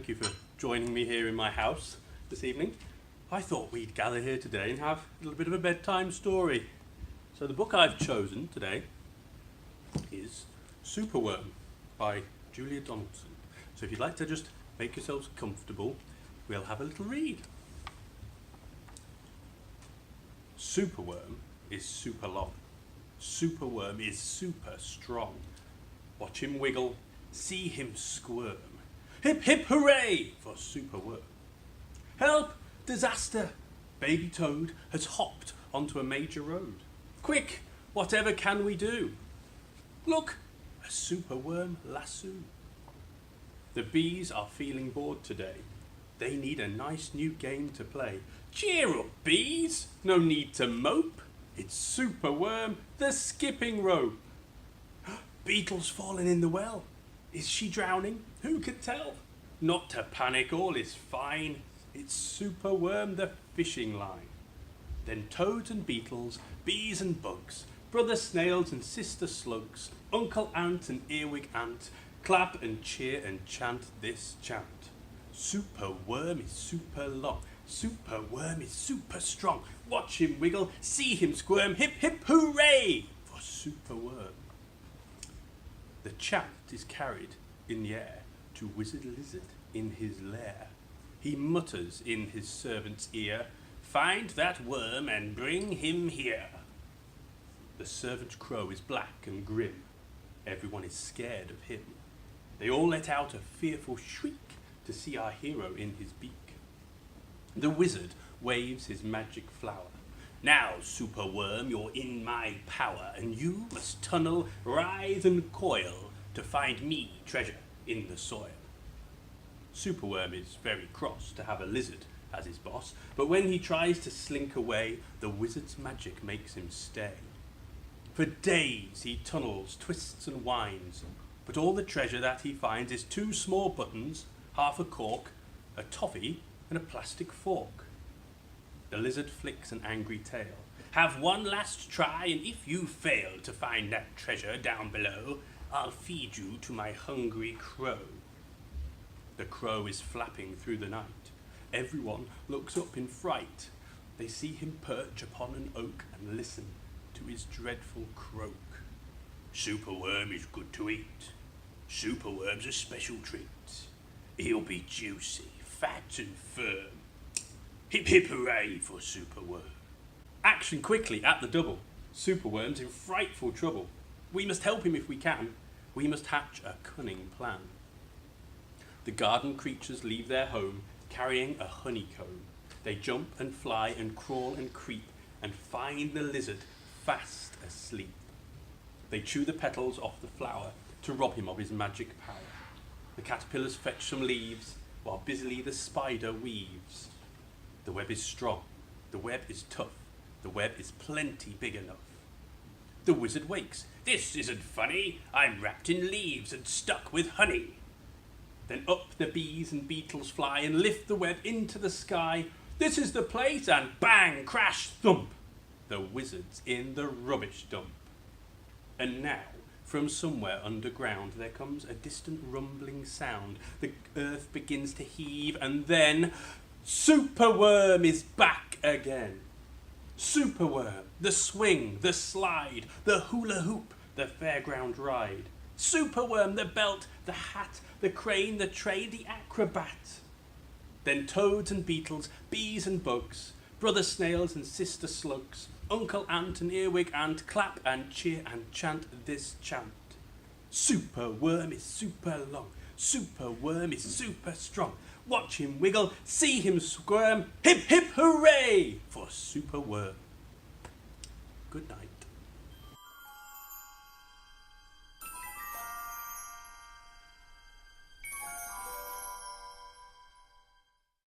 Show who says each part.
Speaker 1: thank you for joining me here in my house this evening. I thought we'd gather here today and have a little bit of a bedtime story. So the book I've chosen today is Superworm by Julia Donaldson. So if you'd like to just make yourselves comfortable, we'll have a little read. Superworm is super long. Superworm is super strong. Watch him wiggle, see him squirm. Hip hip hooray for Superworm. Help! Disaster! Baby Toad has hopped onto a major road. Quick! Whatever can we do? Look! A superworm lasso. The bees are feeling bored today. They need a nice new game to play. Cheer up, bees! No need to mope. It's Superworm, the skipping rope. Beetle's fallen in the well. Is she drowning? Who can tell? Not to panic, all is fine. It's Superworm, the fishing line. Then toads and beetles, bees and bugs, brother snails and sister slugs, uncle ant and earwig ant, clap and cheer and chant this chant. Superworm is super long. Superworm is super strong. Watch him wiggle, see him squirm. Hip hip hooray for Superworm. The chant is carried in the air to Wizard Lizard in his lair. He mutters in his servant's ear, "Find that worm and bring him here." The servant's crow is black and grim. Everyone is scared of him. They all let out a fearful shriek to see our hero in his beak. The wizard waves his magic flower. "Now, Superworm, you're in my power, and you must tunnel, writhe and coil to find me treasure in the soil." Superworm is very cross to have a lizard as his boss, but when he tries to slink away, the wizard's magic makes him stay. For days he tunnels, twists and winds, but all the treasure that he finds is 2 small buttons, half a cork, a toffee, and a plastic fork. The lizard flicks an angry tail. "Have one last try, and if you fail to find that treasure down below, I'll feed you to my hungry crow." The crow is flapping through the night. Everyone looks up in fright. They see him perch upon an oak and listen to his dreadful croak. "Superworm is good to eat. Superworm's a special treat. He'll be juicy, fat and firm. Hip hip hooray for Superworm." Action quickly at the double. Superworm's in frightful trouble. We must help him if we can. We must hatch a cunning plan. The garden creatures leave their home, carrying a honeycomb. They jump and fly and crawl and creep and find the lizard fast asleep. They chew the petals off the flower to rob him of his magic power. The caterpillars fetch some leaves, while busily the spider weaves. The web is strong, the web is tough, the web is plenty big enough. The wizard wakes. "This isn't funny, I'm wrapped in leaves and stuck with honey." Then up the bees and beetles fly and lift the web into the sky. "This is the place," and bang, crash, thump, the wizard's in the rubbish dump. And now, from somewhere underground, there comes a distant rumbling sound. The earth begins to heave, and then Superworm is back again. Superworm, the swing, the slide, the hula hoop, the fairground ride. Superworm, the belt, the hat, the crane, the train, the acrobat. Then toads and beetles, bees and bugs, brother snails and sister slugs, uncle ant and earwig ant, clap and cheer and chant this chant. Superworm is super long. Superworm is super strong. Watch him wiggle, see him squirm. Hip hip hooray for Superworm. Good night.